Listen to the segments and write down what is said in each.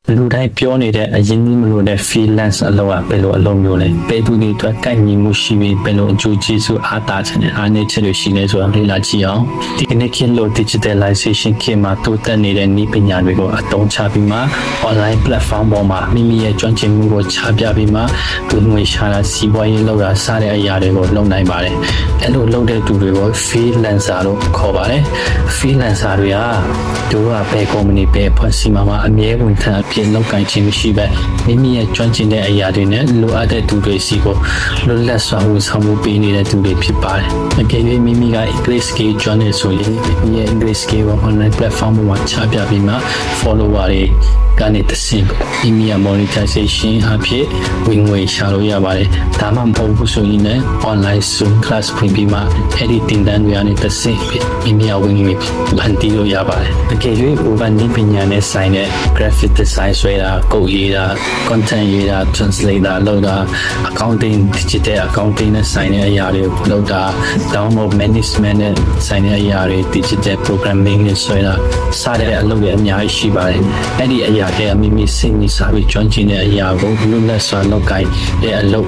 လူတိုင်းပြောနေတဲ့အရင်ကြီးမလို့တဲ့ freelance အလုပ်ကဘယ်လိုအလုပ်မျိုးလဲဘယ်သူတွေအတွက်ကိုက်ညီမှုရှိပြီးဘယ်လိုအကျိုးကျေးဇူးအားသာချက်နဲ့အားနည်းချက်တွေရှိလဲဆိုတာလေ့လာကြည့်အောင်ဒီကနေ့ခေတ်လို့ digitalization ခေတ်မှာတိုးတက်နေတဲ့နည်းပညာတွေကိုအသုံးချပြီးမှ online platform ပေါ်မှာမိမိရဲ့ကျွမ်းကျင်မှုကိုချပြပြီးမှဝင်ငွေရှာတာစီးပွားရေးလုပ်တာစတဲ့အရာတွေကိုလုပ်နိုင်ပါတယ်အဲ့လိုလုပ်တဲ့သူတွေကို freelancer လို့ခေါ်ပါတယ် freelancer တွေကတို့ကဘယ် company ဘယ်ဖွဲ့စည်းမှာအမြဲဝန်ထမ်းအဖြစ်လုပ်ကိုင်ခြင်းမရှိပဲမိမိရဲ့ကျွမ်းကျင်တဲ့အရာတွေနဲ့လိုအပ်တဲ့သူတွေစီကိုလွတ်လပ်စွာဝန်ဆောင်မှုပေးနေတဲ့သူတွေဖြစ်ပါတယ်။အကယ်၍မိမိက English skill ကျွမ်းနေဆိုရင်မိမိရဲ့ English skill ကို online platform မှာချပြပြီးမှ follower တွေကနေတဆင့်မိမိရဲ့ monetization အဖြစ်ဝင်ငွေရှာလို့ရပါတယ်။ဒါမှမဟုတ်ဘူးဆိုရင်လည်း online Zoom class ဖွင့်ပြီးမှအဲ့ဒီတင်တန်းတွေကနေတဆင့်မိမိရဲ့ဝင်ငွေဖန်တီးလို့ရပါတယ်။အကယ်၍ urban ပညာနဲ့ဆိုင်တဲ့ graphic design ဆွဲတာကုတ်ရေးတာ content ရေးတာ translator လုပ်တာ accounting digital accounting နဲ့ဆိုင်တဲ့အရာတွေကိုလုပ်တာ download management နဲ့ဆိုင်တဲ့အရာတွေ digital programming နဲ့ဆွဲတာစတဲ့အလုပ်တွေအများကြီးရှိပါတယ်။အဲ့ဒီအရာတွေကမိမိစိတ်ဝင်စားပြီးကျွမ်းကျင်တဲ့အရာကိုလွတ်လပ်စွာလုပ်ကိုင်တဲ့အလုပ်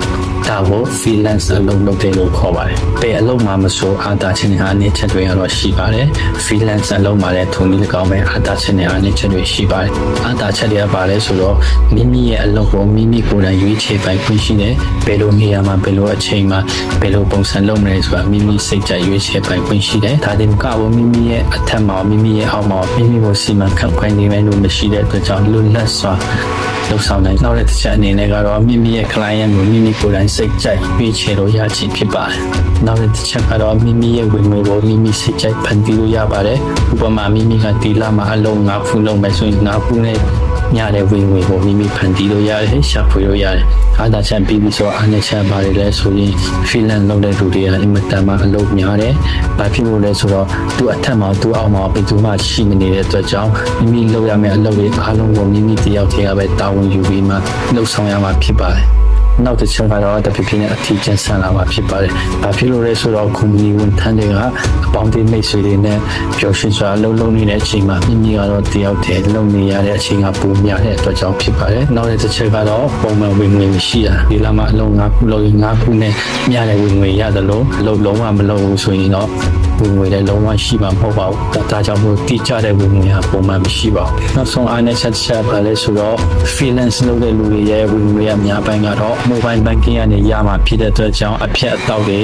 ဒါကို freelance အလုပ်လုပ်တယ်လို့ခေါ်ပါတယ်။ဘယ်အလုပ်မှမဆိုအားသာခြင်းနဲ့အားနည်းချက်တွေကတော့ရှိပါတယ်။ freelance အလုပ်မှာလည်းထုံနည်း၎င်းပဲအားသာခြင်းနဲ့အားနည်းချက်တွေရှိပါတယ်။အားသာချက်တွေကပါလဲဆိုတော့မိမိရဲ့အလုပ်ကိုမိမိကိုယ်တိုင်ရွေးချယ်ပိုင်ခွင့်ရှိတယ်။ဘယ်လိုနေရာမှာဘယ်လိုအချိန်မှာဘယ်လိုပုံစံလုပ်မလဲဆိုတာမိမိစိတ်ကြိုက်ရွေးချယ်ပိုင်ခွင့်ရှိတယ်။ဒါတင်မကဘူးမိမိရဲ့အထက်မှာမိမိရဲ့အောက်မှာမိမိကိုစီမံခန့်ခွဲနေမယ်လို့မရှိတဲ့အတွက်ကြောင့်လွတ်လပ်စွာလုပ်ဆောင်နိုင်နောက်တဲ့တစ်ချက်အနေနဲ့ကတော့မိမိရဲ့ client ကိုမိမိကိုယ်တိုင်စိတ်ကြိုက်ရွေးချယ်လို့ရခြင်းဖြစ်ပါတယ်။နောက်တဲ့တစ်ချက်ကတော့မိမိရဲ့ဝင်ငွေကိုမိမိစိတ်ကြိုက်ဖန်တီးလို့ရပါတယ်။ဥပမာမိမိကဒီလမှာအလုံး9ခုလုပ်မယ်ဆိုရင်9ခုနဲ့ညတဲ့ဝင်ငွေကိုမိမိဖန်တီးလို့ရတယ်ရှာဖွေလို့ရတယ်အားသာချက်ပြီးဆိုအားနည်းချက်ပါတယ်လဲဆိုရင် freelance လုပ်တဲ့လူတွေကအင်မတန်မှအလုပ်များတယ်။ဘာဖြစ်လို့လဲဆိုတော့သူအထက်မှာသူအောက်မှာဘယ်သူမှရှိမနေတဲ့အတွက်ကြောင့်မိမိလုပ်ရမယ့်အလုပ်တွေအားလုံးကိုမိမိတယောက်တည်းကပဲတာဝန်ယူပြီးမှလုပ်ဆောင်ရမှာဖြစ်ပါတယ်။နောက်တစ်ချက်ကတော့တဖြည်းဖြည်းနဲ့အထီးကျန်ဆန်လာမှာဖြစ်ပါတယ်။ဘာဖြစ်လို့လဲဆိုတော့ company ဝန်ထမ်းတွေကအပေါင်းအသင်းမိတ်ဆွေတွေနဲ့ပျော်ရွှင်စွာလုပ်နေတဲ့အချိန်မှာမိမိကတော့တယောက်တည်းလုပ်နေရတဲ့အချိန်ကပိုများတဲ့အတွက်ကြောင့်ဖြစ်ပါတယ်။နောက်တစ်ချက်ကတော့ပုံမှန်ဝင်ငွေမရှိတာဒီလမှာအလုံး9ခုလုပ်ရင်9ခုနဲ့မျှတဲ့ဝင်ငွေရတယ်လို့အလုပ်လုံးဝမလုပ်ဘူးဆိုရင်တော့ဝင်ငွေလည်းလုံးဝရှိမှာမဟုတ်ပါဘူး။ဒါကြောင့်မို့တိကျတဲ့ဝင်ငွေဟာပုံမှန်မရှိပါဘူး။နောက်ဆုံးအားနည်းချက်ပါလဲဆိုတော့ freelance လုပ်တဲ့လူတွေရဲ့ဝင်ငွေအများပိုင်းကတော့ mobile banking ကနေရမှာဖြစ်တဲ့အတွက်ကြောင့်အဖြတ်အတောက်တွေ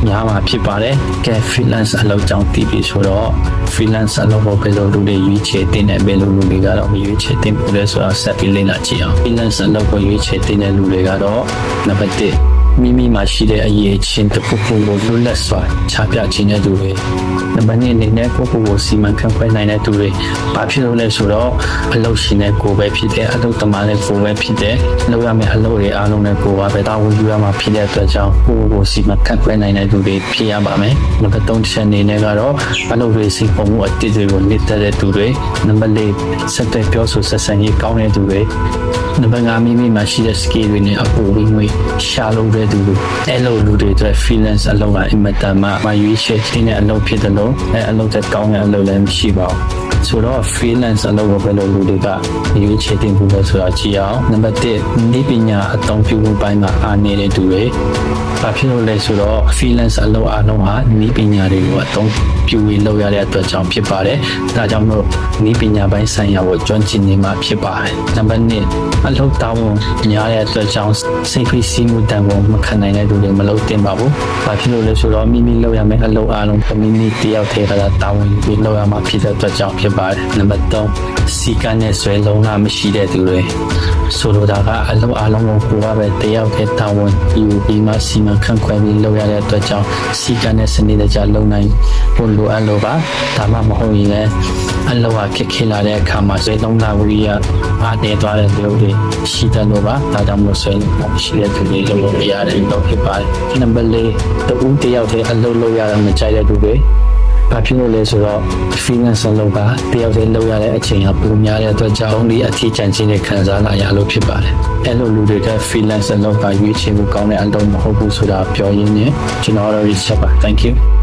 များမှာဖြစ်ပါတယ်။ကဲ freelance အလုပ်ကြောင့်တည်ပြီးဆိုတော့ freelance အလုပ်ကိုဘယ်လိုလူတွေရွေးချယ်တင်တယ်ဘယ်လိုလူတွေကတော့မရွေးချယ်တင်ဘူးလဲဆိုတာဆက်ပြီးလေ့လာကြည့်အောင် freelance အလုပ်ကိုရွေးချယ်တင်တဲ့လူတွေကတော့နံပါတ်1မိမိမှာရှိတဲ့အရေးချင်းတစ်ခုခုကိုလွတ်လပ်စွာချပြခြင်းတဲ့သူတွေနံပါတ်2အနေနဲ့ကိုယ့်ကိုယ်ကိုစီမံခန့်ခွဲနိုင်တဲ့သူတွေဘာဖြစ်လို့လဲဆိုတော့အလုပ်ရှင်နဲ့ကိုယ်ပဲဖြစ်တယ်အလုပ်သမားနဲ့ကိုယ်ပဲဖြစ်တယ်လုပ်ရမယ့်အလုပ်တွေအားလုံးနဲ့ကိုယ်ပါပဲတာဝန်ယူရမှာဖြစ်တဲ့အတွက်ကြောင့်ကိုယ့်ကိုယ်စီမံခန့်ခွဲနိုင်တဲ့သူတွေဖြစ်ရပါမယ်နံပါတ်3ချက်အနေနဲ့ကတော့အလုပ်တွေစီပုံမှုအတိတ်တွေကိုလက်သက်တဲ့သူတွေနံပါတ်4စက်တဲ့ပြောဆိုဆက်ဆံရေးကောင်းတဲ့သူတွေနံပါတ်5မိမိမှာရှိတဲ့ skill တွေနဲ့အပူဝင်ငွေရှာလို့တဲ့သူတွေအဲ့လိုလူတွေအတွက် freelance အလုပ်ကအင်မတန်မှရွေးချယ်ခြင်းတဲ့အလုပ်ဖြစ်တယ်လို့အလုပ်သက်ကောင်းတဲ့အလုပ်လည်းမရှိပါဘူးဆိုတော့ freelance အလုပ်ကိုဘယ်လိုလူတွေကရွေးချယ်တင်ဖို့လဲဆိုတာကြည့်အောင်နံပါတ်1ဒီပညာအသုံးပြုမှုပိုင်းမှာအားနည်းတဲ့သူတွေဘာဖြစ်လို့လဲဆိုတော့ freelance အလုပ်အားလုံးဟာဒီပညာတွေကိုအသုံးပြုပြီးလုပ်ရတဲ့အတွက်ကြောင့်ဖြစ်ပါတယ်ဒါကြောင့်မို့ဒီပညာပိုင်းဆိုင်ရာကိုကျွမ်းကျင်နေမှဖြစ်ပါတယ်နံပါတ်2အလုပ်တောင်းဝန်များတဲ့အတွက်ကြောင့်စိတ်ဖိစီးမှုတန်ဖိုးမခံနိုင်တဲ့သူတွေမလုပ်သင့်ပါဘူးဘာဖြစ်လို့လဲဆိုတော့မိမိလုပ်ရမယ့်အလုပ်အားလုံးမိမိတယောက်တည်းကတာဝန်ယူပြီးလုပ်ရမှာဖြစ်တဲ့အတွက်ကြောင့်ဖြစ်ပါတယ်နံပါတ်3စီကံနဲ့ဆွဲလုံးကမရှိတဲ့သူတွေဆိုလိုတာကအလုပ်အားလုံးကိုကိုယ်ကပဲတယောက်တည်းတာဝန်ယူပြီးမှစီမံခန့်ခွဲပြီးလုပ်ရတဲ့အတွက်ကြောင့်စီကံနဲ့စနစ်တကျလုပ်နိုင်ဖို့လိုအပ်လို့ပါဒါမှမဟုတ်ရင်လည်းအလုပ်ဟာခက်ခဲလာတဲ့အခါမှာဆွဲလုံးကဝိရိယအားတည်သွားတဲ့လူတွေရှိတယ်လို့ပါဒါကြောင့်မို့ဆွဲလုံးရှိတဲ့သူတွေလုပ်လို့ရတယ်တော့ဖြစ်ပါတယ်နံပါတ်4တူတယောက်တည်းအလုပ်လုပ်ရတာမကြိုက်တဲ့သူတွေဘာဖြစ်လို့လဲဆိုတော့ freelance လုပ်တာတယောက်တည်းလုပ်ရတဲ့အချိန်ကပုံများတဲ့အတွက်ကြောင့်ဒီအထီးကျန်ခြင်းတွေခံစားလာရလို့ဖြစ်ပါတယ်အဲ့လိုလူတွေက freelance လုပ်တာရွေးချယ်မှုကောင်းတဲ့အလုပ်မဟုတ်ဘူးဆိုတာပြောရင်းနဲ့ကျွန်တော်တို့ရချက်ပါ thank you